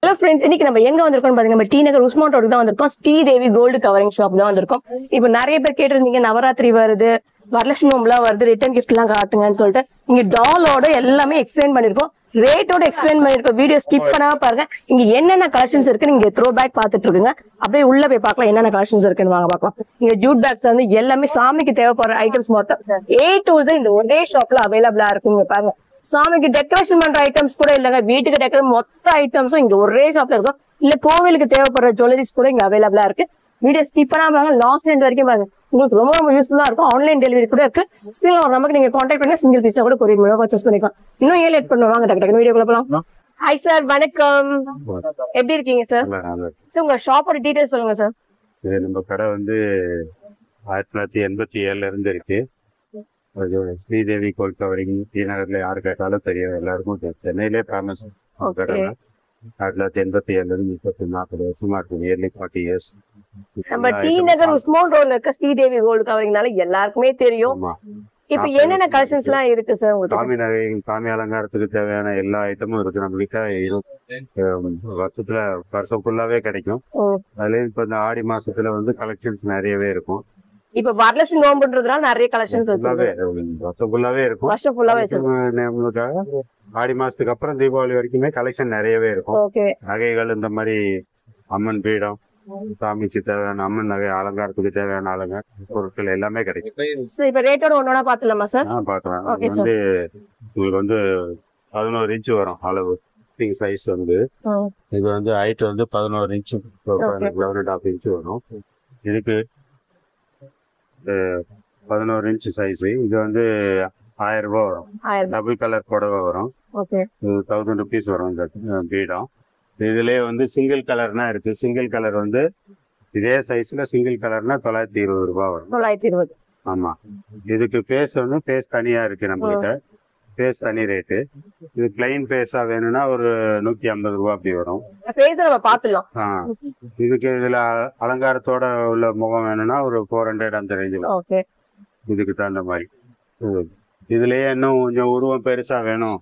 Hello friends, இன்னைக்கு நம்ம எங்க வந்திருக்கோம் பாருங்க. நம்ம டி நகர் உஸ்மான் ரோடு தான் வந்திருக்கோம். ஸ்ரீதேவி கோல்டு கவரிங் ஷாப் தான் வந்திருக்கோம். இப்போ நிறைய பேர் கேட்டிருந்தீங்க, நவராத்திரி வருது, வரலட்சுமி நோம்புலாம் வருது, ரிட்டர்ன் கிஃப்ட் எல்லாம் காட்டுங்கன்னு சொல்லிட்டு இங்க டாலோட எல்லாமே எக்ஸ்பிளைன் பண்ணிருக்கோம், ரேட்டோட எக்ஸ்பிளைன் பண்ணிருக்கோம். வீடியோ ஸ்கிப் பண்ணாம பாருங்க. இங்க என்னென்ன கலெக்ஷன்ஸ் இருக்கு நீங்க த்ரோ பேக் பாத்துட்டு இருக்குங்க. அப்படியே உள்ள போய் பார்க்கலாம் என்னென்ன கலெக்ஷன்ஸ் இருக்குன்னு வாங்க பார்க்கலாம். இங்க ஜூட் பேக்ஸ் வந்து எல்லாமே சாமிக்கு தேவைப்படுற ஐட்டம்ஸ் மொத்தம் A to Z இந்த ஒரே ஷாப்ல அவைலபிளா இருக்குங்க. பாருங்க, சாமிக்கு டெக்கரேஷன் பண்ற ஐட்டம்ஸ் கூட இல்லங்க, வீட்டுக்கு டெக்கரேட் மொத்த ஐட்டம்ஸும் இங்க ஒரே ஷாப்ல இருக்கும். இல்ல கோவிலுக்கு தேவைப்படுற ஜுவல்லரிஸ் கூட இங்க அவைலபிளா இருக்கு. வீடியோ ஸ்கிப் பண்ணாம லாஸ்ட் எண்ட் வரைக்கும் பாருங்க, உங்களுக்கு ரொம்ப ரொம்ப யூஸ்ஃபுல்லா இருக்கும். ஆன்லைன் டெலிவரி கூட இருக்கு. ஸ்டில் ஒரு நமக்கு நீங்க கான்டாக்ட் பண்ணி சிங்கிள் பீஸா கூட கொரியர் மூலமா பர்ச்சேஸ் பண்ணிக்கலாம். இன்னும் ஏன் லேட் பண்ணுவாங்க, டக்கு டக்கு வீடியோ போலாம். ஹாய் சார், வணக்கம். எப்படி இருக்கீங்க சார்? சார் உங்க ஷாப்போட டீடைல்ஸ் சொல்லுங்க சார். நம்ம கடை வந்து 1987 இருந்து இருக்கு. ஸ்ரீதேவி கோல்ட் கவரிங் டி நகர்ல யாரு கேட்டாலும் தெரியும், எல்லாருக்கும் சென்னையிலே ஃபேமஸ் கடை. 1987 இருந்து 40 வருஷமா இருக்கு. Nearly 40 years. நம்ம டி நகர் உஸ்மான் ரோட்ல இருக்க ஸ்ரீதேவி கோல்டு கவரிங்னால எல்லாருக்குமே தெரியும். இப்ப என்னென்ன கலெக்ஷன்ஸ் எல்லாம் இருக்கு சார் உங்களுக்கு? சாமி நகை, சாமி அலங்காரத்துக்கு தேவையான எல்லா ஐட்டமும் இருக்கு நம்ம கிட்ட. வருஷம் ஃபுல்லாவே கிடைக்கும். அதுலயும் இப்ப இந்த ஆடி மாசத்துல வந்து கலெக்ஷன்ஸ் நிறையவே இருக்கும். இப்ப வரலட்சுமி நோம்புன்றதுனால நிறைய கலெக்ஷன்ஸ் வருஷம் ஃபுல்லாவே இருக்கும். வருஷம் ஃபுல்லாவே ஆடி மாசத்துக்கு அப்புறம் தீபாவளி வரைக்குமே கலெக்ஷன் நிறையவே இருக்கும். நகைகள் இந்த மாதிரி அம்மன் பீடம், சாமிக்கு தேவையான அம்மன் நகை, அலங்காரத்துக்கு தேவையான அலங்கார பொருட்கள் எல்லாமே கிடைக்கும். இப்ப ரேட்டோட ஒண்ணா பாத்துலாமா சார்? பாக்கலாம். வந்து உங்களுக்கு வந்து 11 இன்ச் வரும் அளவு சைஸ். வந்து இது வந்து ஹைட் வந்து 11 இன்ச் 11.5 இன்ச் வரும். இதுக்கு 11 இன்ச் சைஸ். இது வந்து 1000 ரூபாய் வரும். டபுள் கலர் புடவை வரும். 1000 rupees வரும் இந்த பீடம். இதுலயே வந்து சிங்கிள் கலர்னா இருக்கு. சிங்கிள் கலர் வந்து இதே சைஸ்ல சிங்கிள் கலர்னா 920 ரூபாய் வரும். 920. ஆமா. இதுக்கு ஃபேஸ் வந்து ஃபேஸ் தனியா இருக்கு நம்ம கிட்ட. ஃபேஸ் தனி ரேட்டு. இது பிளைன் ஃபேஸா வேணும்னா ஒரு 150 ரூபாய் அப்படி வரும். இதுக்கு இதுல அலங்காரத்தோட உள்ள முகம் வேணும்னா ஒரு 400 அந்த ரேஞ்சில். இதுக்கு தகுந்த மாதிரி. இதுலயே இன்னும் கொஞ்சம் உருவம் பெருசா வேணும்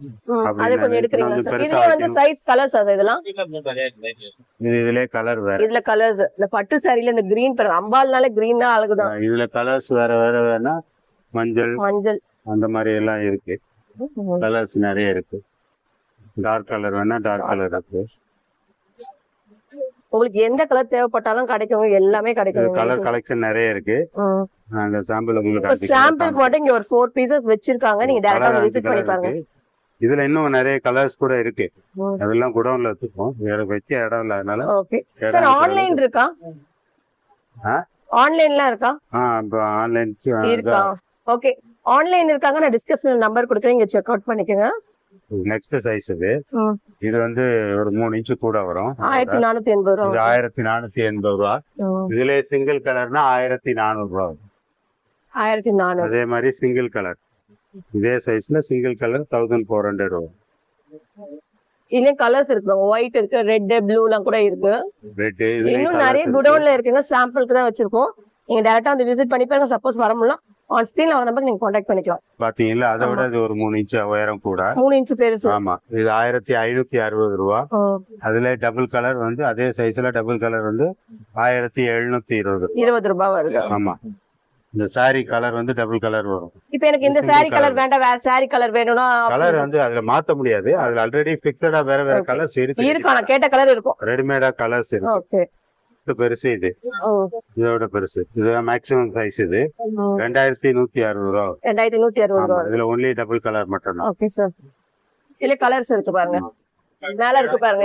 இதுலயே கலர் வேற. இதுல கலர்ஸ் இந்த பட்டு சாரில இந்த கிரீன் அம்பால்னால கிரீன் தான் அழகுதான். இதுல கலர்ஸ் வேற வேற வேணா மஞ்சள் அந்த மாதிரி எல்லாம் இருக்கு. கலர்ஸ் நிறைய இருக்கு. டார்க் கலர் வேணா டார்க் கலர் இருக்கு. உங்களுக்கு எந்த கலர் தேவைப்பட்டாலும் கிடைக்கும், எல்லாமே கிடைக்கும். கலர் கலெக்ஷன் நிறைய இருக்கு. நாங்க சாம்பிள் உங்களுக்கு சாம்பிளுக்கு மட்டும் இங்க ஒரு 4 பீசஸ் வச்சிருக்காங்க, நீங்க டைரக்டா விசிட் பண்ணி பாருங்க. இதுல இன்னும் நிறைய கலர்ஸ் கூட இருக்கு. அதெல்லாம் குடோன்ல வச்சிருக்கோம், வேற வச்ச இடம் இல்ல. அதனால ஓகே சார். ஆன்லைன் இருக்கா? ஆன்லைன்லாம் இருக்கா? ஆன்லைன் இருக்கா? ஓகே, ஆன்லைன் இருக்காங்க. நான் டிஸ்கிரிப்ஷன்ல நம்பர் கொடுக்குறேன், இங்க செக் அவுட் பண்ணிக்கங்க. நெக்ஸ்ட் சைஸ் இது வந்து ஒரு 3 இன்ச் கூட வரும். 1480 ரூபாய். இது 1480 ரூபாய். இதுல சிங்கிள் கலர்னா 1400 ரூபாய். 1400. அதே மாதிரி சிங்கிள் கலர் இதே சைஸ்ல சிங்கிள் கலர் 1400 ரூபாய். இல்ல கலர்ஸ் இருக்கு, ஒயிட் இருக்கு, ரெட், ப்ளூ எல்லாம் கூட இருக்கு. ரெட் இன்னும் நிறைய குடோன்ல இருக்குங்க. சாம்பிளுக்கு தான் வச்சிருக்கோம், நீங்க டைரக்டா வந்து விசிட் பண்ணி பாருங்க. சப்போஸ் வர முடியல ஆன் ஸ்கிரீன் அவர் நம்பருக்கு நீங்க கான்டாக்ட் பண்ணிக்கலாம். பாத்தீங்களா, அதை விட இது ஒரு 3 இன்ச் உயரம் கூட. 3 இன்ச் பெருசு. ஆமா. இது 1560 ரூபாய். அதுல டபுள் கலர் வந்து அதே சைஸ்ல டபுள் கலர் வந்து 1720 ரூபாய் வருது. ஆமா. இந்த சாரி கலர் வந்து டபுள் கலர் வரும். இப்போ எனக்கு இந்த சாரி கலர் வேண்டாம், வேற சாரி கலர் வேணும்னா கலர் வந்து அதுல மாத்த முடியாது. அதுல ஆல்ரெடி ஃபிக்ஸடா வேற வேற கலர்ஸ் இருக்கு. நான் கேட்ட கலர் இருக்கும், ரெடிமேடா கலர்ஸ் இருக்கு. ஓகே. பெருசு இது, இதோட பெருசு. இது மேக்ஸிமம் சைஸ். இது 2160 ரூபாய். 2160 ரூபாய். இதுல ஒன்லி டபுள் கலர் மட்டும் தான். Okay sir. இதுல கலர்ஸ் இருக்கு பாருங்க, மேல இருக்கு பாருங்க.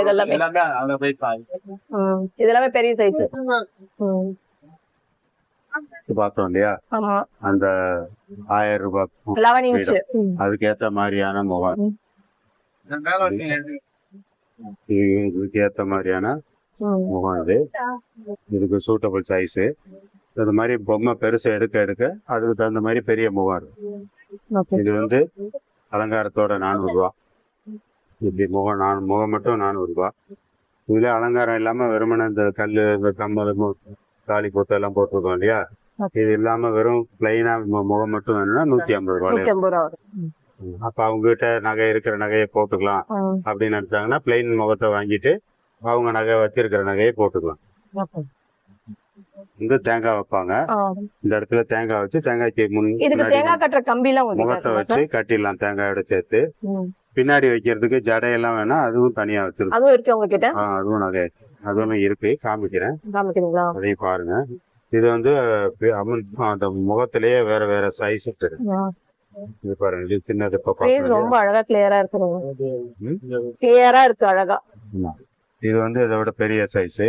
இதெல்லாம் பெரிய சைஸ் பார்த்தோம் இல்லையா? அந்த 1000 ரூபாய் 11 இன்ச் அதுக்கு ஏத்த மாதிரியான முகம், இதுக்கு ஏத்த மாதிரியான முகம். இது இதுக்கு சூட்டபிள் சைஸ். இந்த மாதிரி பொம்மை பெருசு எடுக்க எடுக்க அதுக்கு தகுந்த மாதிரி பெரிய முகம் இருக்கு. இது வந்து அலங்காரத்தோட 400 ரூபாய். இப்படி முகம் மட்டும் 400 ரூபாய். இதுல அலங்காரம் இல்லாம வெறுமனே இந்த கல்லு, இந்த கம்மல், தாலி போட்டு எல்லாம் போட்டிருக்கோம் இல்லையா? இது இல்லாம வெறும் பிளைனா முகம் மட்டும் வேணும்னா 150 ரூபாய். அப்ப அவங்க கிட்ட நகை இருக்கிற நகையை போட்டுக்கலாம் அப்படின்னு நினைச்சாங்கன்னா பிளைன் முகத்தை வாங்கிட்டு அவங்க நகை வச்சிருக்கிற நகையை போட்டுக்கலாம். இந்த தேங்காய் வைப்பாங்க, இந்த இடத்துல தேங்காய் வச்சு தேங்காய்க்கு இதுக்கு தேங்காய் கட்டுற கம்பி எல்லாம் முகத்தை வச்சு கட்டிடலாம் தேங்காயோட சேர்த்து. பின்னாடி வைக்கிறதுக்கு ஜடையெல்லாம் வேணா அதுவும் தனியா வச்சிருக்கோம். அதுவும் இருக்கு உங்ககிட்ட? அதுவும் நகை அதுவும் இருக்கு, காமிக்கிறேன், அதையும் பாருங்க. இது வந்து அந்த முகத்திலேயே வேற வேற சைஸ் இருக்கு. இது பாருங்க, இது சின்னது ரொம்ப அழகா கிளியரா இருக்கு, கிளியரா இருக்கு அழகா. இது வந்து இதை விட பெரிய சைஸ்.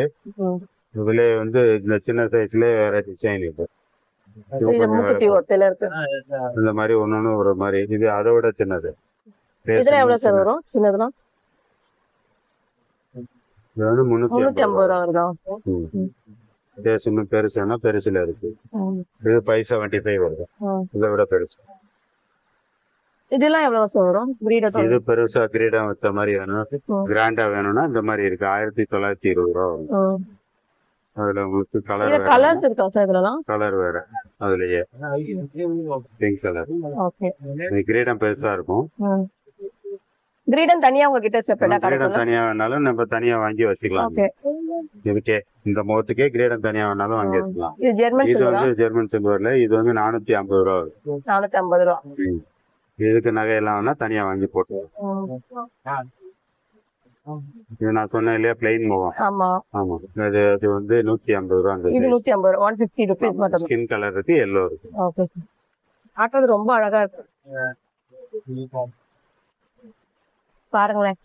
இதுல வந்து இந்த சின்ன சைஸ்ல வேற டிசைன் இருக்கு, இந்த மாதிரி ஒன்னொன்னு ஒரு மாதிரி. இது அதை விட சின்னது. இதுல எவ்வளவு சார் வரும் சின்னதுனா? இது வந்து 350 ரூபா வருதா? பேசுமே பெருசுன்னா பெருசுல இருக்கு. இது 575 வருது, இதை விட பெருசு. இதெல்லாம் எவ்வளவு சார் வரும்? இது பெருசா கிரீடம் வச்ச மாதிரி வேணும், கிராண்டா வேணும்னா இந்த மாதிரி இருக்கு, 1920 ரூபா வரும். அதுல உங்களுக்கு கலர்ஸ் இருக்கா சார்? இதெல்லாம் கலர் வேற, அதுலயே பிங்க் கலர். கிரீடம் பெருசா இருக்கும். கிரீடம் தனியா உங்ககிட்ட செப்பரேட்டா கிரீடம் தனியா வேணாலும் நம்ம தனியா வாங்கி வச்சுக்கலாம். இதுக்கே இந்த முகத்துக்கே கிரீடம் தனியா வேணாலும் வாங்கி வச்சுக்கலாம். இது வந்து ஜெர்மன் சில்வர்ல, இது வந்து 450 ரூபா வரும். 450 ரூபா. இதுக்கு நகையெல்லாம் வேணா தனியா வாங்கி போட்டு. இது நான் சொன்னேன் இல்லையா, பிளைன் முகம். ஆமா, அது வந்து 150 ரூபா. இது 150 ரூபா, 150 rupees மட்டும். ஸ்கின் கலர் இருக்கு, yellow இருக்கு. ஓகே சார், ஆட்டது ரொம்ப அழகா இருக்கு, பாருங்களேன்.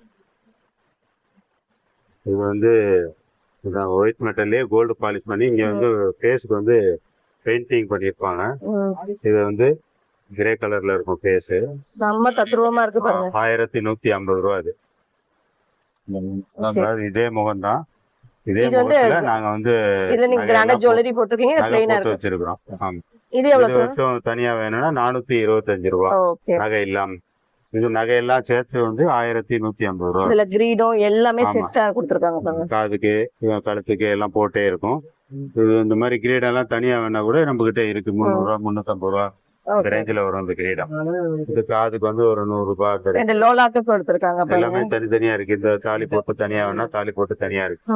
இது வந்து ஒயிட் மெட்டல்லே கோல்டு பாலிஷ் பண்ணி இங்க வந்து ஃபேஸ்க்கு வந்து பெயிண்டிங் பண்ணிருப்பாங்க. இது வந்து கிரே கலர்ல இருக்கும் ஃபேஸ், செம்ம தத்ரூபமா இருக்கு பாருங்க. 1150 ரூபா. இது இதே முகம் தான், இதே முகத்துல நாங்க வந்து இதுல நீங்க கிராண்டா ஜுவல்லரி போட்டுருக்கீங்க, இது ப்ளைனா இருக்கு வச்சிருக்கோம். ஆமா, இது எவ்வளவு சார்? தனியா வேணும்னா 425 ரூபா நகை இல்லாம. இது நகையெல்லாம் சேர்த்து வந்து 1150 ரூபா. இதுல கிரீடம் எல்லாமே செட்டா கொடுத்துருக்காங்க பாருங்க. காதுக்கு கழுத்துக்கு எல்லாம் போட்டே இருக்கும். இது இந்த மாதிரி கிரீடம் எல்லாம் தனியா வேணா கூட நம்ம கிட்ட இருக்கு, 300 ரூபா 350 ரூபா ரேஞ்சில வரும் இந்த கிரீடம். இது காதுக்கு வந்து ஒரு 100 ரூபாய். எல்லாமே தனித்தனியா இருக்கு. இந்த தாலி போட்டு தனியா வேணா தாலி போட்டு தனியா இருக்கு,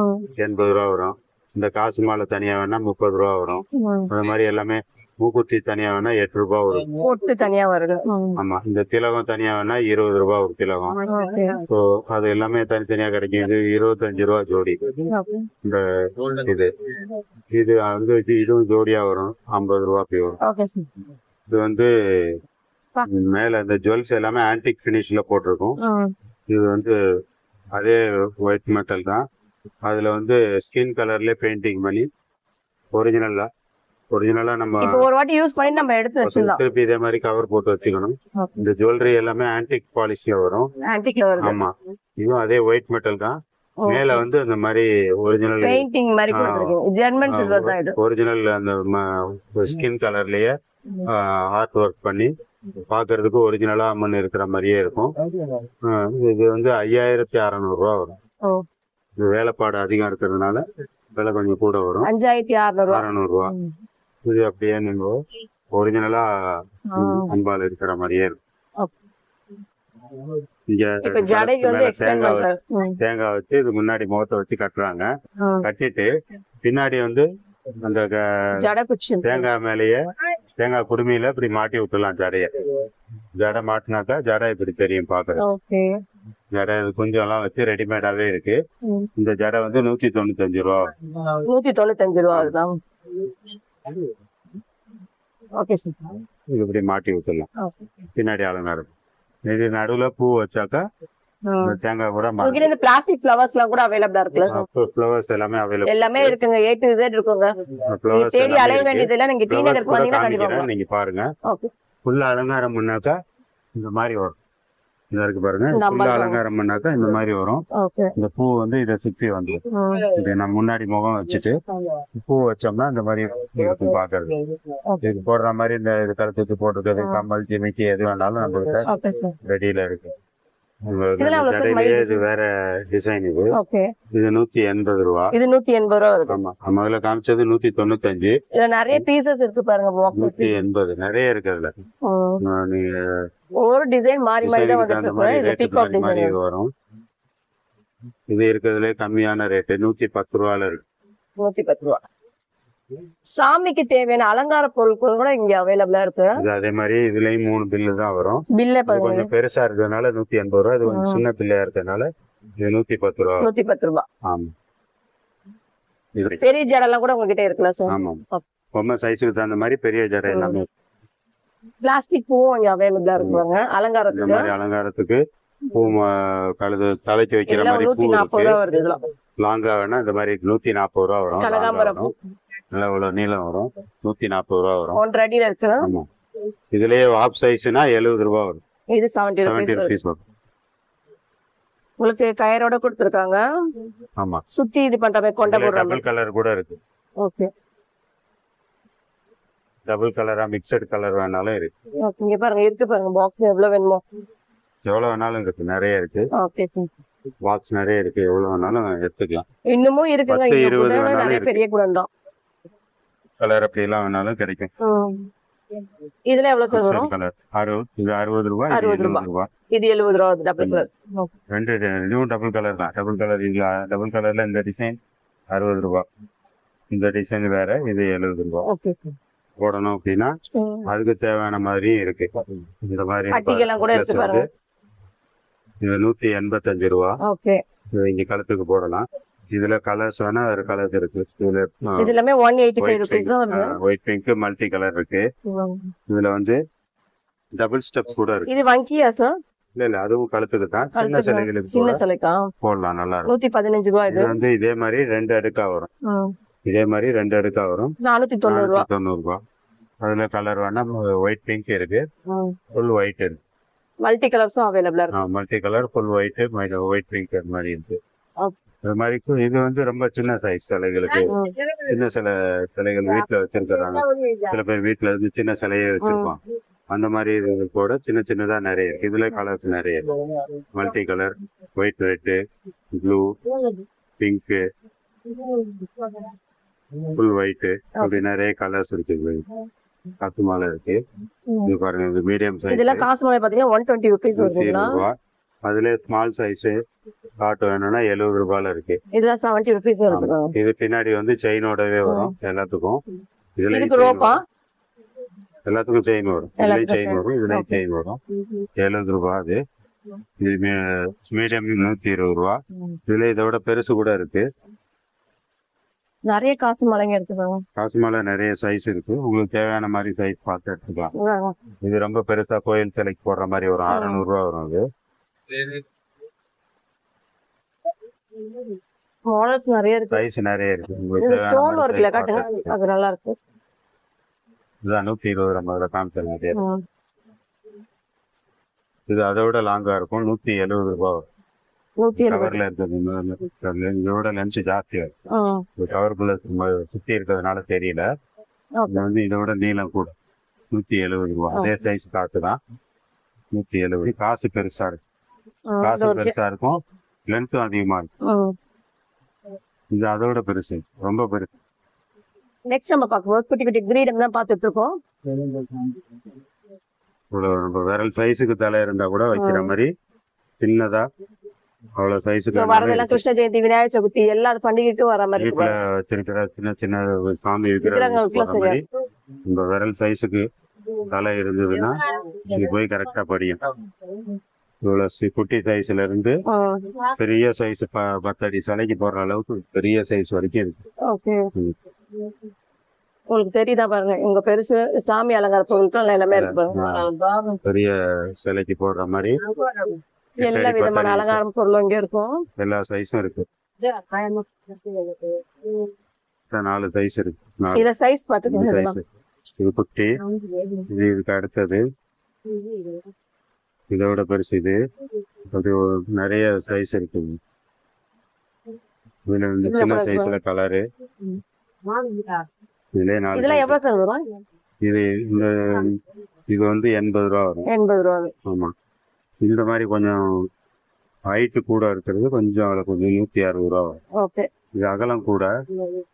80 ரூபா வரும். இந்த காசு மாலை தனியா வேணா 30 ரூபா வரும். அந்த மாதிரி எல்லாமே மூக்குத்தி தனியா வேணா 8 ரூபாய் வரும், தனியா வருது. ஆமா, இந்த திலகம் தனியா வேணா 20 ரூபாய் ஒரு திலகம். அது எல்லாமே தனித்தனியா கிடைக்கும். இது 25 ரூபாய் ஜோடி. இந்த இது வந்து இதுவும் ஜோடியா வரும், 50 ரூபாய்க்கு வரும். இது வந்து மேல இந்த ஜுவல்ஸ் எல்லாமே ஆன்டிக் பினிஷ்ல போட்டிருக்கும். இது வந்து அதே ஒயிட் மெட்டல் தான், அதுல வந்து ஸ்கின் கலர்ல பெயிண்டிங் பண்ணி ஒரிஜினலா நம்ம ஒரு வாட்டி யூஸ் பண்ணி நம்ம எடுத்து வச்சிடலாம். திருப்பி இதே மாதிரி கவர் போட்டு வச்சுக்கணும். இந்த ஜுவல்லரி எல்லாமே ஆன்டிக் பாலிஷ்ல வரும். ஆமா, இதுவும் அதே ஒயிட் மெட்டல் தான். மேல வந்து அந்த மாதிரி ஒரிஜினல் பெயிண்டிங் மாதிரி போட்டுருக்கீங்க, ஜெர்மன் சில்வர் தான் இது. ஒரிஜினல் அந்த ஸ்கின் கலர்லயே ஆர்ட் ஒர்க் பண்ணி பாக்குறதுக்கு ஒரிஜினலா அம்மன் இருக்கிற மாதிரியே இருக்கும். இது வந்து 5600 ரூபா வரும். இது வேலைப்பாடு அதிகம் இருக்கிறதுனால விலை கொஞ்சம் கூட வரும், 5600 ரூபா. இது அப்படியே நீங்க ஒரிஜினலா அம்பாள் இருக்கிற மாதிரியே இருக்கும். தேங்காய் வச்சு இது முன்னாடி முகத்தை வச்சு கட்டுறாங்க. கட்டிட்டு பின்னாடி வந்து அந்த தேங்காய் மேலேயே தேங்காய் குடுமையில இப்படி மாட்டி விட்டுலாம் ஜடைய. ஜடை மாட்டினாக்கா ஜடை இப்படி தெரியும் பாக்குறது. ஜடை கொஞ்சம் எல்லாம் வச்சு ரெடிமேடாவே இருக்கு. இந்த ஜடை வந்து 195 ரூபா. 195 ரூபா வருதான். இது இப்படி மாட்டி விட்டுலாம், பின்னாடி அலங்காரம். இது நடுவுல பூ வச்சாக்கா தேங்காய் கூட இந்த பிளாஸ்டிக் ஃப்ளவர்ஸ் எல்லாம் கூட அவைலபிளா இருக்குல்ல? ஃப்ளவர்ஸ் எல்லாமே அவைலபிள், எல்லாமே இருக்குங்க, A to Z இருக்குங்க. தேடி அலைய வேண்டியதுல நீங்க டி நகர் போனீங்கன்னா கண்டிப்பா நீங்க பாருங்க. ஃபுல்லா அலங்காரம் பண்ணாக்கா இந்த மாதிரி வரும். இத இருக்கு பாருங்க, ஃபுல்லா அலங்காரம் பண்ணாக்கா இந்த மாதிரி வரும். இந்த பூ வந்து இத சுத்தி வந்துடும். இது நம்ம முன்னாடி முகம் வச்சுட்டு பூ வச்சோம்னா இந்த மாதிரி இருக்கும் பாக்குறது. இதுக்கு போடுற மாதிரி இந்த இது கழுத்துக்கு போட்டுக்கிறது, கம்மல் ஜிமிக்கி எது வேணாலும் நம்ம கிட்ட ரெடியில இருக்கு. இது வேற டிசைன். இது 180 ரூபா. இது 180 ரூபா இருக்கு. ஆமா, முதல்ல காமிச்சது 195. இதுல நிறைய பீசஸ் இருக்கு பாருங்க. 180 நிறைய இருக்கு. அதுல நீங்க ஒரு டிசைன் மாறி மாறி தான் வந்துருக்கு. இது பீகாக் டிசைன் வரும். இது இருக்கிறதுல கம்மியான ரேட்டு 110 ரூபால இருக்கு. 110 ரூபா. சாமிக்கு தேவையான அலங்கார பொருட்கள் கூட இங்க அவைலபிளா இருக்கு. இது அதே மாதிரி இதுலயும் 3 பில்லு தான் வரும். பில்ல இது கொஞ்சம் பெருசா இருக்கிறதுனால 180 ரூபா. இது கொஞ்சம் சின்ன பிள்ளையா இருக்கிறதுனால இது 110 ரூபா. 110 ரூபா. ஆமா. இது பெரிய ஜடெல்லாம் கூட உங்ககிட்ட இருக்குல்ல சார்? ஆமா. பொம்மை சைஸுக்கு தகுந்த மாதிரி பெரிய ஜடை எல்லாமே. பிளாஸ்டிக் பூவும் இங்க அவைலபிளா இருக்குவாங்க இந்த அலங்காரத்துக்கு. மாதிரி அலங்காரத்துக்கு பூ கழுது தலைக்கு வைக்கிற எல்லாம் மாதிரி பூ 140 ரூபா இருக்கு. வருது இதெல்லாம். லாங்கா வேணா இந்த மாதிரி 140 ரூபா வரும். கனகாம்பரம் பூ நல்லா இவ்வளவு நீளம் வரும். 140 ரூபா வரும். 1.5 அடியில இருக்கு. ஆமா. இதுலயே ஆப் சைஸ்னா 70 ரூபா வரும். இது 70 70 rupees rupees வரும். உங்களுக்கு கயரோட கொடுத்திருக்காங்க. ஆமா. சுத்தி இது பண்ற மாதிரி கொண்ட போடுற டபுள் கலர் கூட இருக்கு. ஓகே. டபுள் கலரா மிக்சட் கலர் வேணாலும் இருக்கு. ஓகே இங்க பாருங்க இருக்கு பாருங்க பாக்ஸ் எவ்வளவு வேணுமோ. எவ்வளவு வேணாலும் இருக்கு. நிறைய இருக்கு. Okay sir. பாக்ஸ் நிறைய இருக்கு. எவ்வளவு வேணாலும் எடுத்துக்கலாம். இன்னமும் இருக்குங்க. 10, இங்க 20 கூட வேணாலும் நிறைய இருக்கு. பெரிய குடம் தான். கலர் அப்படி எல்லாம் வேணாலும் கிடைக்கும். இதுல எவ்வளவு சார் வரும்? கலர் 60 ரூபா. 60 ரூபா. இது 70 ரூபா டபுள் கலர். ரெண்டு நியூ டபுள் கலர் தான். டபுள் கலர் இதுல டபுள் கலர்ல இந்த டிசைன் 60 ரூபா. இந்த டிசைன் வேற. இது 70 ரூபா. Okay sir. போடணும் அப்படின்னா அதுக்கு தேவையான மாதிரியும் இருக்கு. இந்த மாதிரி பட்டிகெல்லாம் கூட எடுத்து பாருங்க. இது 185 ரூபா. ஓகே. இது இங்க கழுத்துக்கு போடலாம். இதுல கலர்ஸ் வேணா வேற கலர்ஸ் இருக்கு. இது எல்லாமே 185 rupees தான் வருது. ஒயிட் பிங்க் மல்டி கலர் இருக்கு. இதுல வந்து டபுள் ஸ்டெப் கூட இருக்கு. இது வங்கியா சார்? இல்ல அதுவும் கழுத்துக்கு தான். சின்ன சிலைகளுக்கு சின்ன சிலைக்கா போடலாம். நல்லா இருக்கும். 115 ரூபாய். இது வந்து இதே மாதிரி 2 அடுக்கா வரும். இதே மாதிரி 2 அடுக்கா வரும். 490 ரூபாய். 490 ரூபாய். அதுல கலர் வேணா ஒயிட் பிங்க் இருக்கு. ஃபுல் ஒயிட் இருக்கு. மல்டி கலர்ஸும் அவைலபிளா இருக்கு. Multi colour full white white pink அந்த மாதிரி இருக்கு. அது மாதிரி இது வந்து ரொம்ப சின்ன சைஸ் சிலைகளுக்கு. சின்ன சிலைகள் வீட்டுல வச்சிருக்கிறாங்க. சில பேர் வீட்டுல இருந்து சின்ன சிலையே வச்சிருப்பாங்க. அந்த மாதிரி இது கூட சின்ன சின்னதா நிறைய இருக்கு. இதுல கலர்ஸ் நிறைய இருக்கு. Multi colour white red blue pink full white அப்படி நிறைய கலர்ஸ் இருக்கு. காசு மாலை இருக்கு. இது பாருங்க இது மீடியம் சைஸ். இதெல்லாம் காசு மாலை பாத்தீங்கன்னா 120 rupees வருதுங்களா? அதுல ஸ்மால் சைஸ் காட்டு வேணும்னா 70 ரூபாயில இருக்கு. இதெல்லாம் 70 rupees வருது. இது பின்னாடி வந்து செயினோடவே வரும் எல்லாத்துக்கும். இதுக்கு ரோப்பா? எல்லாத்துக்கும் செயின் வரும். இதுலயும் செயின் வரும். இதுலயும் செயின் வரும். 70 ரூபாய். அது இது மீடியம் 120 ரூபா. இதுல இதை விட பெருசு கூட இருக்கு. நிறைய காசு மாலைங்க இருக்கு. காசு மாலை நிறைய சைஸ் இருக்கு. உங்களுக்கு தேவையான மாதிரி சைஸ் பார்த்து எடுத்துக்கலாம். இது ரொம்ப பெருசா கோயில் சிலைக்கு போடுற மாதிரி ஒரு 600 ரூபா வரும். அது மாடல்ஸ் நிறைய இருக்கு. சைஸ் நிறைய இருக்கு. இந்த ஸ்டோன் ஒர்க்ல காட்டுங்க. அது நல்லா இருக்கு. இதுதான் 120 ரூபாய் காமிச்சல் நிறைய. இது அதை விட லாங்கா இருக்கும். 170 ரூபாய் வரும். கவர்ல இருக்கிறது இதோட லென்ஸ் ஜாஸ்தி வரும். கவருக்குள்ள சுத்தி இருக்கிறதுனால தெரியல. இது வந்து இதோட நீளம் கூட 170 ரூபாய். அதே சைஸ் காசு தான். 170. காசு பெருசா இருக்கு. காசு பெருசா இருக்கும். லென்ஸும் அதிகமா இருக்கும். இது அதோட பெருசு. ரொம்ப பெருசு. நெக்ஸ்ட் நம்ம பார்க்கும்போது குட்டி குட்டி கிரீடம் தான் பார்த்துட்டு இருக்கோம். விரல் சைஸுக்கு தலை இருந்தா கூட வைக்கிற மாதிரி சின்னதா அவ்வளவு சைஸுக்கு வரதெல்லாம் கிருஷ்ண ஜெயந்தி விநாயகர் சதுர்த்தி எல்லா பண்டிகைக்கும் வர மாதிரி வீட்டுல வச்சிருக்கிற சின்ன சின்ன சாமி விக்கிரங்கள் இந்த விரல் சைஸுக்கு தலை இருந்ததுன்னா இது போய் கரெக்டா படியும். இவ்வளவு குட்டி சைஸ்ல இருந்து பெரிய சைஸ் 10 அடி சிலைக்கு போடுற அளவுக்கு பெரிய சைஸ் வரைக்கும் இருக்கு. உங்களுக்கு தெரியுதா பாருங்க. உங்க பெருசு சாமி அலங்கார பொருட்கள் எல்லாமே இருக்கு. பெரிய சிலைக்கு போடுற மாதிரி எல்லா விதமான அலங்காரம் பொருளும் இங்க இருக்கும். எல்லா சைஸும் இருக்கு. 4 சைஸ் இருக்கு. இதுல சைஸ் பாத்துக்கோங்க. இது குட்டி. இது இதுக்கு அடுத்தது இதோட பெருசு. இது அது நிறைய சைஸ் இருக்கு. இதுல வந்து சின்ன சைஸ்ல கலரு. இதுல 4. இதெல்லாம் எவ்வளவு சார் வரும்? இது வந்து 80 ரூபா வரும். 80 ரூபா. ஆமா. இந்த மாதிரி கொஞ்சம் ஹைட்டு கூட இருக்கிறது கொஞ்சம் 160 ரூபா வரும். ஓகே. இது அகலம் கூட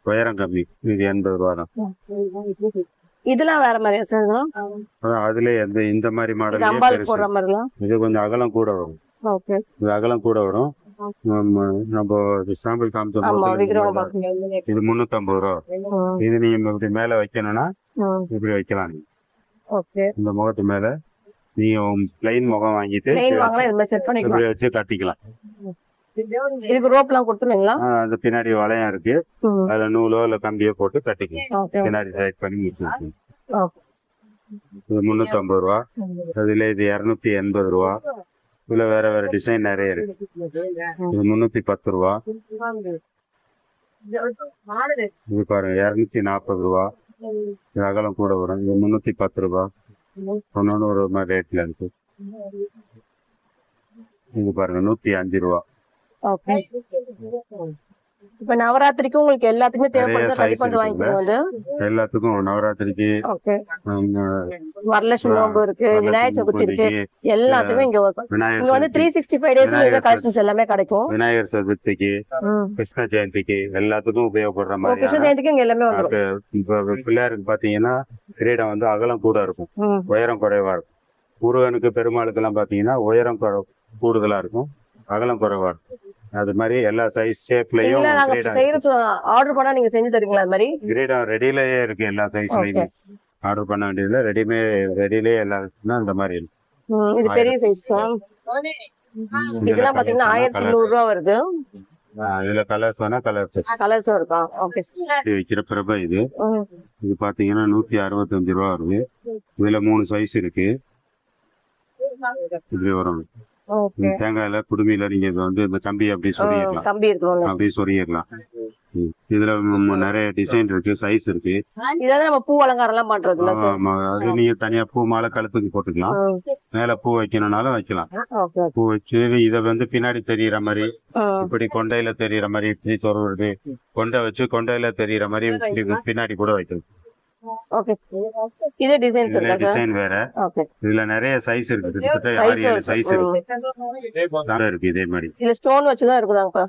உயரம் கம்மி. இது 80 ரூபா தான். இதெல்லாம் வேற மாதிரியா சார்? அதான் அதுல இந்த மாதிரி மாடல் போடுற மாதிரிலாம் இது கொஞ்சம் அகலம் கூட வரும். ஓகே. இது அகலம் கூட வரும். நம்ம சாம்பிள் காமிச்ச ஆமா முகத்துல இந்த விக்கிரகம் மாதிரி தான். பாக்குறீங்க. இது 350 ரூபா. இது நீங்க இப்படி மேல வைக்கணும்னா இப்படி வைக்கலாம். நீங்க ஓகே. இந்த முகத்து மேல நீங்க பிளைன் முகம் வாங்கிட்டு பிளைன் வாங்கினா இது மாதிரி செட் பண்ணிக்கலாம். இப்படி வச்சு கட்டிக்கலாம். இதுக்கு ரோப்லாம் கொடுத்துருவீங்களா? அந்த பின்னாடி வளையம் இருக்கு, அதுல நூலோ இல்ல கம்பியோ போட்டு கட்டிக்கலாம். ஓகே. பின்னாடி டைட் பண்ணி முடிச்சிருக்கோம். ஓகே. இது 350 ரூபா. அதுல இது 280 ரூபா. இதுல வேற வேற டிசைன் நிறைய இருக்கு. இது 310 ரூபா. இது பாருங்க 240 ரூபா. இது அகலம் கூட வரும். இது 310 ரூபா. ஒன்னொன்னு ஒரு மாதிரி ரேட்ல இருக்கு. இது பாருங்க 105 ரூபா. ஓகே. இப்ப நவராத்திரிக்கு உங்களுக்கு எல்லாத்துக்குமே தேவைப்படுது, கண்டிப்பா வந்து வாங்கிக்கோங்க. எல்லாத்துக்கும் நவராத்திரிக்கு, ஓகே. வரலட்சுமி நோம்பு இருக்கு, விநாயகர் சதுர்த்தி இருக்கு, எல்லாத்துக்குமே இங்க வரும். இங்க வந்து 365 டேஸ் கலெக்ஷன்ஸ் எல்லாமே கிடைக்கும். விநாயகர் சதுர்த்திக்கு, கிருஷ்ண ஜெயந்திக்கு எல்லாத்துக்கும் உபயோகப்படுற மாதிரி. கிருஷ்ண ஜெயந்திக்கு இங்க எல்லாமே வந்துரும். இப்ப பிள்ளையாருக்கு பாத்தீங்கன்னா கிரீடம் வந்து அகலம் கூட இருக்கும், உயரம் குறைவா இருக்கும். முருகனுக்கு பெருமாளுக்கு எல்லாம் பாத்தீங்கன்னா உயரம் கூடுதலா இருக்கும், அகலம் குறைவா இருக்கும். அது மாதிரி எல்லா சைஸ் ஷேப்லயும் ஆர்டர் பண்ணா நீங்க செஞ்சு தருவீங்களா? அது மாதிரி கிரீடம் ரெடிலயே இருக்கு, எல்லா சைஸ்லயும். ஆர்டர் பண்ண வேண்டியதுல ரெடிலயே எல்லாருக்குன்னா இந்த மாதிரி இருக்கு. இது பெரிய சைஸ் தான். இதெல்லாம் பாத்தீங்கன்னா 1100 ரூபா வருது. இதுல கலர்ஸ் வேணா கலர்ஸ் இருக்கா? ஓகே. இது விக்கிற பிரபா. இது பாத்தீங்கன்னா 165 ரூபா வருது. இதுல 3 சைஸ் இருக்கு. இப்படி வரும். தேங்காயில குடுமியில நீங்க இது வந்து இந்த கம்பி அப்படி சொருகிடலாம். இதுல நிறைய டிசைன் இருக்கு, சைஸ் இருக்கு. இதாவது நம்ம பூ அலங்காரம் எல்லாம் பண்றதுல. ஆமா, அது நீங்க தனியா பூ மாலை கழுத்துக்கு போட்டுக்கலாம், மேல பூ வைக்கணும்னாலும் வைக்கலாம். பூ வச்சு இத வந்து பின்னாடி தெரியற மாதிரி, இப்படி கொண்டையில தெரியற மாதிரி இப்படி சொருவது, கொண்டை வச்சு கொண்டையில தெரியற மாதிரி பின்னாடி கூட வைக்கலாம். ஓகே. இது டிசைன் வேற. இதுல நிறைய சைஸ் இருக்கு, கிட்டத்தட்ட 6-7 சைஸ் இருக்கு. இதே மாதிரி இதுல ஸ்டோன் வச்சுதான் இருக்குதாங்கப்பா.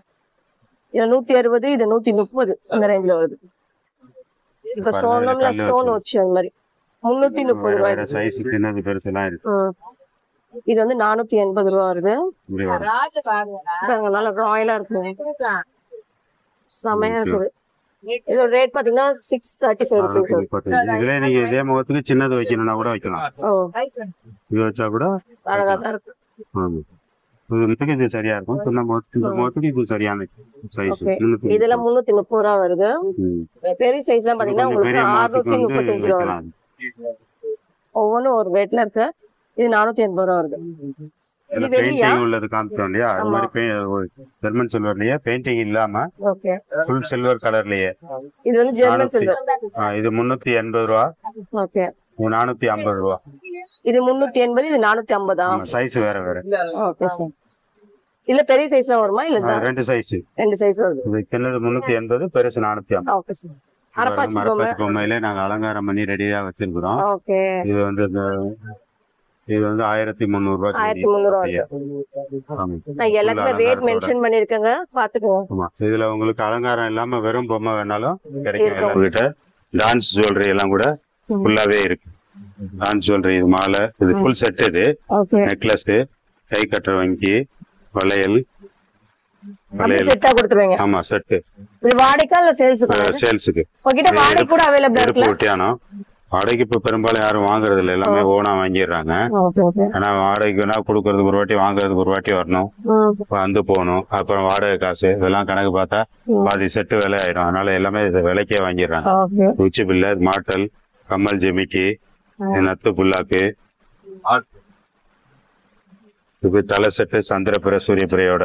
இது 160, இது 130 அந்த ரேஞ்ச்ல வருது. இப்ப ஸ்டோன் வச்சு அந்த மாதிரி 330 ரூபாய். சைஸ் சின்னது பெருசு எல்லாம் இருக்கு. இது வந்து 480 ரூபாய் வருது. நல்லா ராயலா இருக்கு, செமையா இருக்குது. இதோட ரேட் பாத்தீங்கன்னா 635 ரூபாய். இதுல நீங்க இதே முகத்துக்கு சின்னது வைக்கணும்னா கூட வைக்கலாம். இது வச்சா கூட அழகா தான் இருக்கு. இது சரியா இருக்கும். இந்த முகத்துக்கு இது சரியான சைஸ். இதெல்லாம் 330 ரூபாய் வருது. பெரிய சைஸ் எல்லாம் பாத்தீங்கன்னா உங்களுக்கு 635 ரூபாய் வருது. ஒவ்வொன்னும் ஒரு ரேட்ல இருக்கு. இது 480 ரூபாய் வருது. பெயிண்டிங் உள்ளது காமிச்சோம் இல்லையா, அது மாதிரி ஜெர்மன் சில்வர்லயே பெயிண்டிங் இல்லாம ஃபுல் சில்வர் கலர்லயே. இது வந்து ஜெர்மன் சில்வர். இது 380 ரூபா. ஓகே. 450 ரூபா. இது 380, இது 450. சைஸ் வேற வேற. Okay sir. இல்ல பெரிய சைஸ்ல வருமா? இல்ல ரெண்டு சைஸ் வருது. இது சின்னது 380, பெருசு 450. Okay sir. மரப்பாச்சி பொம்மையில நாங்க அலங்காரம் பண்ணி ரெடியா வச்சிருக்கிறோம். ஓகே. இது வந்து 1300 ரூபாய். 1300 ரூபாய். நான் எல்லாத்துக்கும் ரேட் மென்ஷன் பண்ணிருக்கேங்க, பாத்துக்கோங்க. இதுல உங்களுக்கு அலங்காரம் இல்லாம வெறும் பொம்மை வேணாலும் கிடைக்கும். உங்ககிட்ட டான்ஸ் ஜுவல்லரி எல்லாம் கூட ஃபுல்லாவே இருக்கு. டான்ஸ் ஜுவல்லரி, இது மாலை, இது ஃபுல் செட். இது நெக்லஸ், கை கட்டுற வங்கி, வளையல் செட்டா கொடுத்துருவீங்க. ஆமா, செட். இது வாடகைக்கா இல்ல சேல்ஸுக்கு? உங்ககிட்ட வாடகை கூட அவைலபிள் இருக்குல? ஒட்டியானோ வாடகைக்கு இப்ப பெரும்பாலும் யாரும் வாங்குறது இல்லை, எல்லாமே ஓனா வாங்கிடுறாங்க. ஆனா வாடகைக்குனா கொடுக்கறதுக்கு ஒரு வாட்டி, வாங்குறதுக்கு ஒரு வாட்டி வரணும், வந்து போகணும். அப்புறம் வாடகை காசு இதெல்லாம் கணக்கு பார்த்தா பாதி செட்டு விலை ஆயிடும். அதனால எல்லாமே விலைக்கே வாங்கிடுறாங்க. உச்சி பிள்ளை, மாட்டல், கம்மல், ஜெமிக்கி, நத்து புல்லாக்கு, இது தலை செட்டு சந்திரபிர சூரியபிரையோட.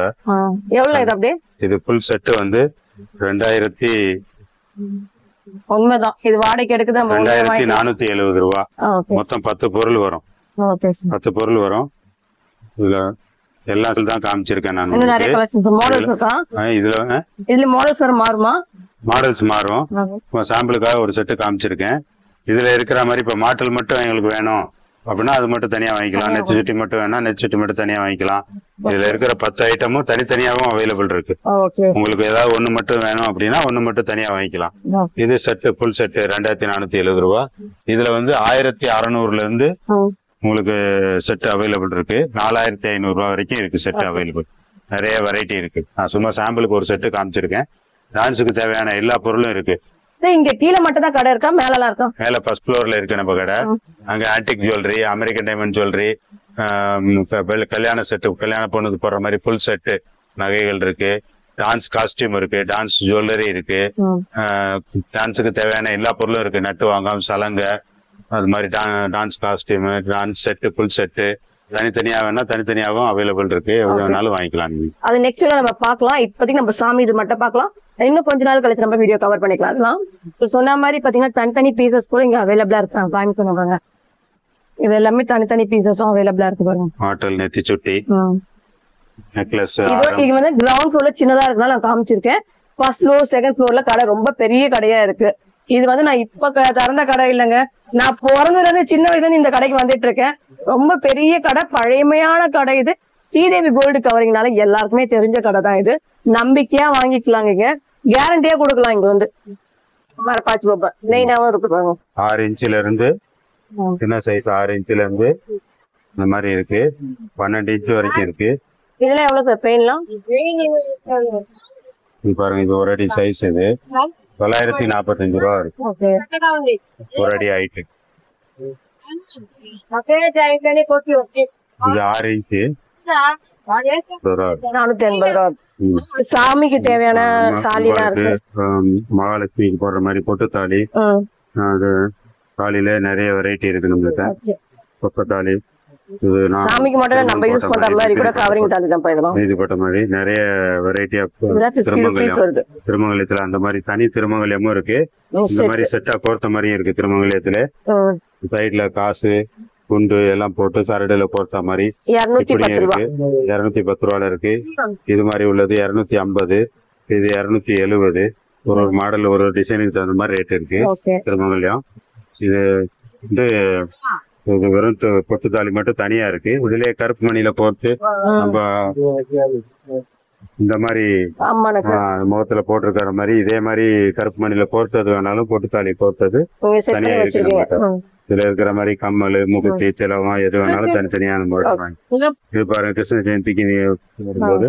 இது ஃபுல் செட்டு வந்து 2000 உண்மைதான். இது வாடகை எடுக்குது 2470 ரூபா. மொத்தம் 10 பொருள் வரும். 10 பொருள் வரும். இதுல எல்லாம் தான் காமிச்சிருக்கேன் நான். இதுல மாடல்ஸ் மாறும். சாம்பிளுக்காக ஒரு செட்டு காமிச்சிருக்கேன். இதுல இருக்கிற மாதிரி இப்ப மாட்டல் மட்டும் எங்களுக்கு வேணும் அப்படின்னா அது மட்டும் தனியா வாங்கிக்கலாம். நெச்சு சுட்டி மட்டும் வேணா நெச்சு சுட்டி மட்டும் தனியா வாங்கிக்கலாம். இதுல இருக்கிற 10 ஐட்டமும் தனித்தனியாவும் அவைலபிள் இருக்கு. உங்களுக்கு ஏதாவது ஒண்ணு மட்டும் வேணும் அப்படின்னா ஒண்ணு மட்டும் தனியா வாங்கிக்கலாம். இது செட்டு, ஃபுல் செட்டு 2470 ரூபா. இதுல வந்து 1600 இருந்து உங்களுக்கு செட் அவைலபிள் இருக்கு. 4500 ரூபா வரைக்கும் இருக்கு செட் அவைலபிள். நிறைய வெரைட்டி இருக்கு. நான் சும்மா சாம்பிளுக்கு ஒரு செட்டு காமிச்சிருக்கேன். டான்ஸுக்கு தேவையான எல்லா பொருளும் இருக்கு. சரி, இங்க கீழே மட்டும் தான் கடை இருக்கா, மேலலாம் இருக்கா? மேல ஃபர்ஸ்ட் ஃப்ளோர்ல இருக்கு நம்ம கடை. அங்க antique jewellery, American diamond jewellery, கல்யாண செட்டு, கல்யாண பொண்ணுக்கு போடுற மாதிரி ஃபுல் செட்டு நகைகள் இருக்கு. டான்ஸ் காஸ்டியூம் இருக்கு, டான்ஸ் ஜுவல்லரி இருக்கு, டான்ஸுக்கு தேவையான எல்லா பொருளும் இருக்கு. நட்டு வாங்காம சலங்க, அது மாதிரி dance costume, dance set, full set. தனித்தனியா வேணா தனித்தனியாகவும் அவைலபிள் இருக்கு. எவ்வளவு வேணாலும் வாங்கிக்கலாம் நீங்க. அது நெக்ஸ்ட் நம்ம பார்க்கலாம். இப்போதைக்கு நம்ம சாமி இது மட்டும் பார்க்கலாம். இன்னும் கொஞ்ச நாள் கழிச்சு நம்ம வீடியோ கவர் பண்ணிக்கலாம். அதெல்லாம் இப்போ சொன்ன மாதிரி பாத்தீங்கன்னா தனித்தனி பீசஸ் கூட இங்க அவைலபிளா இருக்கு. காமிக்கணும், இது எல்லாமே தனித்தனி பீசஸும் அவைலபிளா இருக்கு பாருங்க. மாட்டல், நெத்தி சுட்டி, நெக்லஸ். இது வந்து கிரவுண்ட் ஃப்ளோர்ல சின்னதா இருக்கனால நான் காமிச்சிருக்கேன். ஃபர்ஸ்ட் ஃப்ளோர், செகண்ட் ஃப்ளோர்ல கடை ரொம்ப பெரிய கடையா இருக்கு. இது வந்து நான் இப்ப திறந்த கடை இல்லைங்க. நான் பிறந்ததுல இருந்து சின்ன வயசுல இருந்து இந்த கடைக்கு வந்துட்டு இருக்கேன். ரொம்ப பெரிய கடை, பழமையான கடை இது. ஸ்ரீதேவி கோல்டு கவரிங்னால எல்லாருக்குமே தெரிஞ்ச கடை தான் இது. நம்பிக்கையா வாங்கிக்கலாங்க. இங்க கேரண்டியா கொடுக்கலாம். இங்க வந்து பாச்சு பாப்பா நெய்னாவும் இருக்கு பாருங்க. 6 இன்ச்ல இருந்து சின்ன சைஸ் 6 இன்ச்ல இருந்து இந்த மாதிரி இருக்கு. 12 இன்ச் வரைக்கும் இருக்கு. இதெல்லாம் எவ்வளவு சார் பெயின்லாம்? இது பாருங்க, இது ஒரு அடி சைஸ். இது 945 ரூபா இருக்கு. ஒரு அடி ஹைட். இது 6 இன்ச்சு 480 ரூபா. சாமிக்கு தேவையான தாலி இருக்கு. மகாலட்சுமிக்கு போடுற மாதிரி பொட்டு தாலி, அது தாலியில நிறைய வெரைட்டி இருக்கு நம்மகிட்ட. கொப்ப தாலி, சாமிக்கு மட்டும் நம்ம யூஸ் பண்ற மாதிரி கூட கவரிங் தாலி தான் இதெல்லாம். இது போட்ட மாதிரி நிறைய வெரைட்டி ஆஃப் திருமங்கலத்துல அந்த மாதிரி தனி திருமங்கலமும் இருக்கு. இந்த மாதிரி செட்டா கோர்த்த மாதிரியும் இருக்கு. திருமங்கலத்துல சைட்ல காசு, குண்டு எல்லாம் போட்டு சரடுல போர்த்த மாதிரி 210 இருக்கு. 210 ரூபால இருக்கு. இது மாதிரி உள்ளது 250, இது 270. ஒரு மாடல் ஒரு டிசைனுக்கு தகுந்த மாதிரி ரேட் இருக்கு திருமங்கலம். இது வந்து இது வெறும் பொட்டு தாலி மட்டும் தனியா இருக்கு. இதுலயே கருப்பு மணியில போட்டு நம்ம இந்த மாதிரி முகத்துல போட்டிருக்கிற மாதிரி இதே மாதிரி கருப்பு மணியில போர்த்தது வேணாலும் பொட்டு தாலி போர்த்தது தனியா இருக்கு. இதுல இருக்கிற மாதிரி கம்மல், முகுத்தி, திலவம் எது வேணாலும் தனித்தனியான போடுறாங்க. இது பாருங்க, கிருஷ்ண ஜெயந்திக்கு வரும்போது,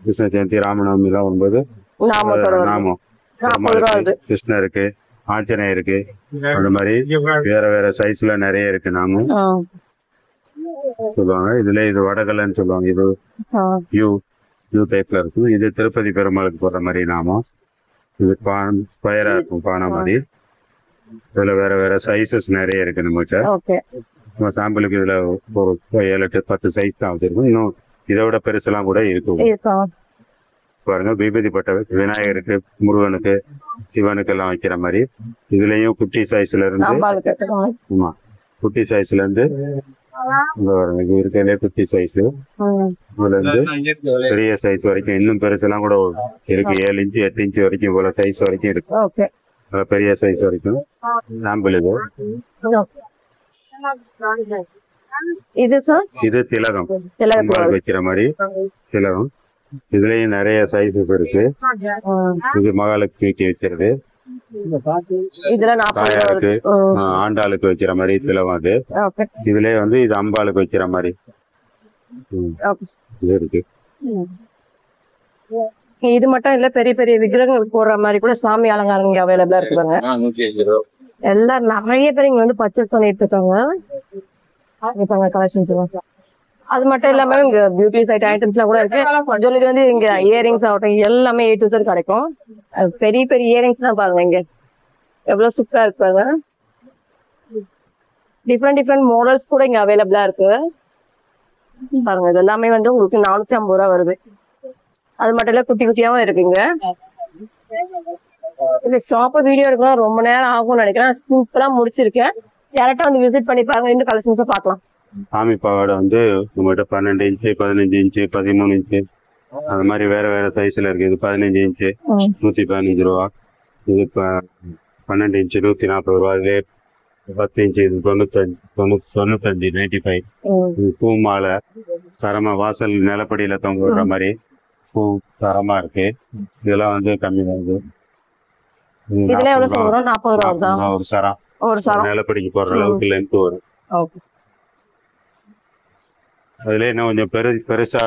கிருஷ்ண ஜெயந்தி, ராமநவமி எல்லாம் வரும்போது நாமம் கிருஷ்ணருக்கு, ஆஞ்சநேயருக்கு, அந்த மாதிரி வேற வேற சைஸ்ல நிறைய இருக்கு. நாமும் சொல்லுவாங்க. இதுல இது வடகலன்னு சொல்லுவாங்க. இது யூ டைப்ல இருக்கும். இது திருப்பதி பெருமாளுக்கு போடுற மாதிரி நாமம். இது ஸ்கொயரா இருக்கும், பானை மாதிரி. இதுல வேற வேற சைசஸ் நிறைய இருக்கு நம்மகிட்ட. நம்ம சாம்பிளுக்கு இதுல ஒரு 7, 8, 10 சைஸ் தான் வச்சிருக்கோம். இன்னும் இதை விட பெருசெல்லாம் கூட இருக்கு. பாருங்க, விபூதி பட்டை விநாயகருக்கு, முருகனுக்கு, சிவனுக்கு எல்லாம் வைக்கிற மாதிரி. இதுலயும் குட்டி சைஸ்ல இருந்து, ஆமா குட்டி சைஸ்ல இருந்து இது இருக்கிறதுலே குட்டி சைஸ், இதுல இருந்து பெரிய சைஸ் வரைக்கும், இன்னும் பெருசெல்லாம் கூட இருக்கு. 7 இன்ச்சு 8 இன்ச்சு வரைக்கும் இவ்வளவு சைஸ் வரைக்கும் இருக்கு. பெரிய சைஸ் வரைக்கும் சாம்பிள். இது திலகம், வைக்கிற மாதிரி திலகம். இதுலயும் நிறைய சைஸஸ் இருக்கு. இது மகாலட்சுமிக்கு வைக்கிறது, தாயாருக்கு, ஆண்டாளுக்கு வைக்கிற மாதிரி திலகம். அது இதுலயே வந்து இது அம்பாளுக்கு வைக்கிற மாதிரி இது இருக்கு. இது மட்டும் இல்ல, பெரிய பெரிய விக்கிரகங்கள் போடுற மாதிரி கூட சாமி அலங்காரம் இங்க அவைலபிளா இருக்குங்க. எல்லாரும் நிறைய பேர் இங்க வந்து பர்ச்சேஸ் பண்ணிட்டு இருக்காங்க கலெக்ஷன்ஸ். அது மட்டும் இல்லாம இங்க பியூட்டி சைட் ஐட்டம்ஸ் எல்லாம் கூட இருக்கு. ஜுவல்லரி வந்து இங்க இயரிங்ஸ் ஆகட்டும் எல்லாமே A to Z கிடைக்கும். பெரிய பெரிய இயரிங்ஸ் எல்லாம் பாருங்க, இங்க எவ்வளவு சூப்பரா இருப்பாங்க. டிஃப்ரெண்ட் மாடல்ஸ் கூட இங்க அவைலபிளா இருக்கு பாருங்க. இது எல்லாமே வந்து உங்களுக்கு 450 ரூபா வருது. அது மட்டும் இல்ல, குட்டி குட்டியாவும் இருக்குங்க. இந்த ஷாப் வீடியோ எடுக்கணும் ரொம்ப நேரம் ஆகும்னு நினைக்கிறேன். சூப்பரா முடிச்சிருக்கேன். டேரக்டா வந்து விசிட் பண்ணி பாருங்க. இந்த கலெக்ஷன்ஸ் பார்க்கலாம். சாமி பாவாடை வந்து நம்மகிட்ட 12 இன்ச்சு, 15 இன்ச்சு, 13 இன்ச்சு, அது மாதிரி வேற வேற சைஸ்ல இருக்கு. இது 15 இன்ச்சு 115 ரூபா. இது 12 இன்ச்சு 140 ரூபா. இது 10 இன்ச்சு இது 95 95. இது பூ மாலை சரமா வாசல் நிலப்படியில தொங்க விடுற மாதிரி பூ சரமா இருக்கு. இதெல்லாம் வந்து கம்மி தான். இதுல எவ்வளவு சொல்றோம்? 40 ரூபா தான் ஒரு சரம். ஒரு சரம் நிலப்படிக்கு போடுற அளவுக்கு லென்த் வரும். அதுல இன்னும் கொஞ்சம் பெருசா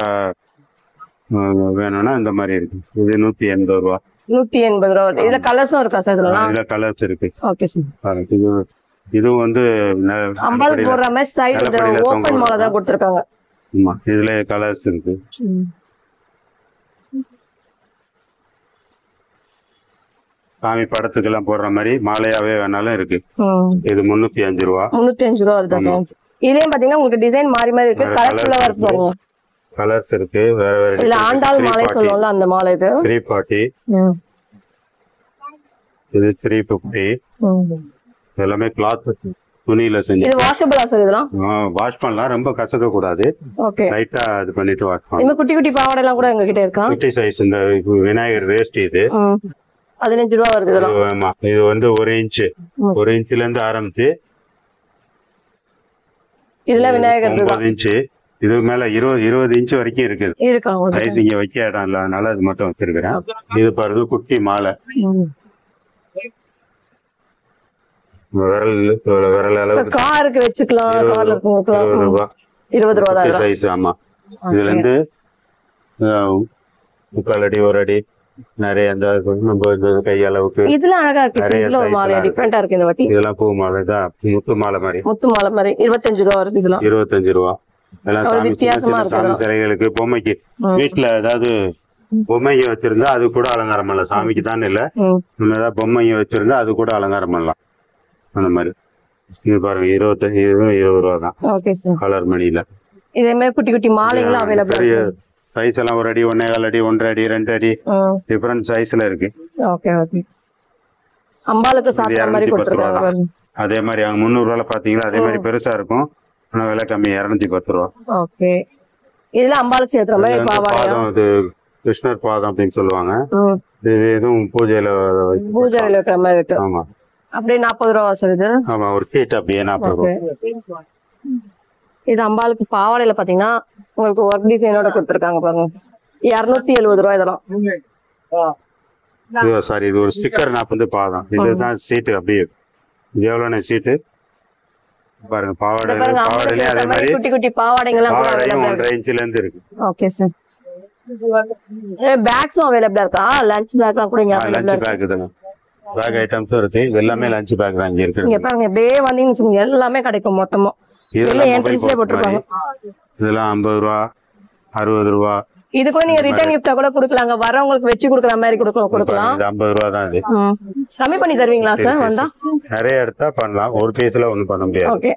வேணும்னா இந்த மாதிரி இருக்கு. இது 180 ரூபா. 180 ரூபா வருது. இதுல கலர்ஸும் இருக்கா சார் இதெல்லாம்? இதுல கலர்ஸ் இருக்கு. Okay sir. இது வந்து அம்பாள் போடுற மாதிரி சைடு ஓபன் மாலை தான் கொடுத்துருக்காங்க. ஆமா, இதுல கலர்ஸ் இருக்கு. சாமி படத்துக்கு எல்லாம் போடுற மாதிரி மாலையாவே வேணாலும் இருக்கு. இது 305 ரூபா. 305 ரூபா வருதா சார்? இதுலயும் பாத்தீங்கன்னா உங்களுக்கு டிசைன் மாறி மாறி இருக்கு, கலர்ஃபுல்லா இருக்கு பாருங்க. கலர்ஸ் இருக்கு, வேற வேற. இல்ல ஆண்டாள் மாலை சொல்லுவாங்கல அந்த மாலை இது 340. இது 350. எல்லாமே கிளாத் துணியில செஞ்சு. இது வாஷபிளா சார் இதெல்லாம்? வாஷ் பண்ணலாம், ரொம்ப கசக்க கூடாது. ஓகே, லைட்டா இது பண்ணிட்டு வாஷ் பண்ணலாம். இந்த குட்டி குட்டி பாவாடை எல்லாம் கூட எங்க கிட்ட இருக்கா? குட்டி சைஸ் இந்த விநாயகர் வேஸ்ட் இது 15 ரூபா வருது இதெல்லாம். ஆமா, இது வந்து 1 இன்ச், 1 இன்ச்ல இருந்து ஆரம்பிச்சு இதுல விநாயகர் 9 இன்ச், இது மேல 20 இன்ச் வரைக்கும் இருக்குது. சைஸ் இங்க வைக்க இடம் இல்ல, அதனால அது மட்டும் வச்சிருக்கிறேன். இது பாருங்க குட்டி மாலை, விரல் அளவு காருக்கு வச்சுக்கலாம். 20 ரூபா. 20 ரூபா தான் சைஸ். ஆமா, இதுல இருந்து 3/4 அடி 1 அடி நிறைய அந்த கை அளவுக்கு. இதெல்லாம் அழகா இருக்கு, இதுல ஒரு மாலை டிஃபரெண்டா இருக்கு. இந்த வாட்டி இதெல்லாம் பூ மாலை தான், முத்து மாலை மாதிரி. முத்து மாலை மாதிரி 25 ரூபா வருது இதெல்லாம். 25 ரூபா. எல்லாம் சாமி சிலைகளுக்கு, பொம்மைக்கு வீட்டுல ஏதாவது பொம்மையை வச்சிருந்தா அது கூட அலங்காரம் பண்ணலாம். சாமிக்கு தான் இல்ல, நம்ம ஏதாவது பொம்மையை வச்சிருந்தா அது கூட அலங்காரம் பண்ணலாம். அந்த மாதிரி இது பாருங்க 20 ரூபா தான். Okay sir. கலர் மணியில இதே மாதிரி குட்டி குட்டி மாலைகளும் அவைலபிள் இருக்கு. சைஸ் எல்லாம் 1 அடி 1.25 அடி 1.5 அடி 2 அடி டிஃபரண்ட் சைஸ்ல இருக்கு. Okay okay. அம்பாளுக்கு சாப்பிட்ட மாதிரி கொடுத்திருக்காங்க. அதே மாதிரி அங்க 300 ரூபால பாத்தீங்களா, அதே மாதிரி பெருசா இருக்கும், ஆனா விலை கம்மி 210 ரூபா. ஓகே. இதுல அம்பாளுக்கு சேர்த்துற மாதிரி பாவாடை, இது கிருஷ்ணர் பாதம் அப்படின்னு சொல்லுவாங்க. இது எதுவும் பூஜையில வைக்கிற மாதிரி இருக்கு. ஆமா, அப்படியே 40 ரூபா சார் இது. ஆமா, ஒரு கீட் அப்படியே 40 ரூபா. இது அம்பாளுக்கு பாவாடையில பாத்தீங்கன்னா உங்களுக்கு ஒர்க் டிசைனோட கொடுத்துருக்காங்க பாருங்க. 270 ரூபா இதெல்லாம். சாரி, இது ஒரு ஸ்டிக்கர் 40 பாதம். இதுதான் சீட்டு. அப்படியே இது எவ்வளவு சீட்டு பாருங்க. பாவாடையிலே அதே மாதிரி குட்டி குட்டி பாவாடைங்கலாம் 1.5 இன்ச்ல இருந்து இருக்கு. Okay sir. பேக்ஸும் அவைலபிளா இருக்கா? லஞ்ச் பேக்லாம் கூட இங்க லஞ்ச் பேக் தாங்க, பேக் ஐட்டம்ஸும் இருக்கு. எல்லாமே லஞ்ச் பேக் தான் இங்க இருக்கு. இங்க பாருங்க, அப்படியே வந்தீங்கன்னு எல்லாமே கிடைக்கும் மொத்தமா. இதெல்லாம் 50 ரூபா 60 ரூபா. இது கூட நீங்க ரிட்டர்ன் கிஃப்டா கூட கொடுக்கலாங்க, வரவங்களுக்கு வச்சு கொடுக்குற மாதிரி கொடுக்கலாம். 50 ரூபா தான். இது கம்மி பண்ணி தருவீங்களா சார்? வந்தா நிறைய எடுத்தா பண்ணலாம், ஒரு பீஸ்ல ஒண்ணும் பண்ண முடியாது. ஓகே,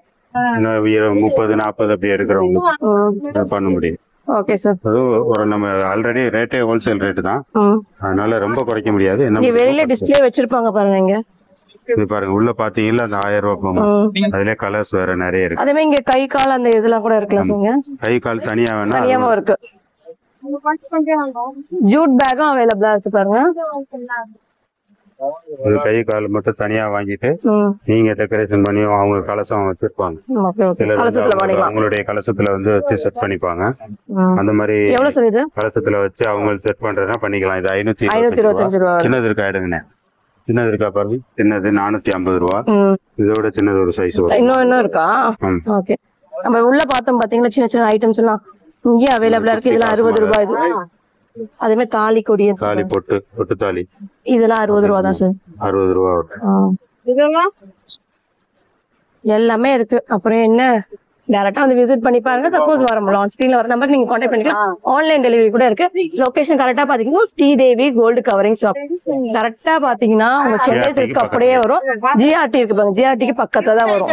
30 40 அப்படி எடுக்கிறவங்க பண்ண முடியும். Okay sir. ஒரு நம்ம ஆல்ரெடி ரேட்டே ஹோல்சேல் ரேட் தான், அதனால ரொம்ப குறைக்க முடியாது. என்ன வெளியில டிஸ்ப்ளே வச்சிருப்பாங்க பாருங்க. இங்க இது பாருங்க, உள்ள பாத்தீங்கன்னா அந்த 1000 ரூபாய் போகும். அதுல கலர்ஸ் வேற நிறைய இருக்கு. அதே மாதிரி இங்க கை கால் அந்த இதெல்லாம் கூட இருக்குல்ல சார்? கை கால் தனியா வேணா தனியாவும் இருக்கு. ஜூட் பேக்கும் அவைலபிளா இருக்கு பாருங்க. இது கை கால் மட்டும் தனியா வாங்கிட்டு நீங்க டெக்கரேஷன் பண்ணி அவங்க கலசம் வச்சிருப்பாங்க. அவங்களுடைய கலசத்துல வந்து வச்சு செட் பண்ணிப்பாங்க. அந்த மாதிரி கலசத்துல வச்சு அவங்க செட் பண்றதுனா பண்ணிக்கலாம். இது 525 ரூபா. சின்னது இருக்கா எடுங்கண்ணே, சின்னது இருக்கா பாருங்க. சின்னது 450 ரூபா. இதோட சின்னது ஒரு சைஸ் இன்னும் இருக்கா? ஓகே. நம்ம உள்ள பார்த்தோம் பாத்தீங்கன்னா சின்ன சின்ன ஐட்டம்ஸ் எல்லாம் இங்கே அவைலபிளா இருக்கு. இதெல்லாம் 60 ரூபாய். இது அதே மாதிரி தாலி கொடி, தாலி பொட்டு தாலி, இதெல்லாம் 60 ரூபா தான் சார். 60 ரூபா எல்லாமே இருக்கு. அப்புறம் என்ன, டைரக்டா வந்து விசிட் பண்ணி பாருங்க. சப்போஸ் வர முடியல, ஆன் ஸ்கிரீன்ல வர நம்பர் நீங்க கான்டாக்ட் பண்ணிக்கலாம். ஆன்லைன் டெலிவரி கூட இருக்கு. லொகேஷன் கரெக்டா பாத்தீங்கன்னா ஸ்ரீதேவி கோல்டு கவரிங் ஷாப். கரெக்டா பாத்தீங்கன்னா உங்க சென்னை அப்படியே வரும். ஜிஆர்டி இருக்கு பாருங்க, ஜிஆர்டிக்கு பக்கத்துல தான் வரும்.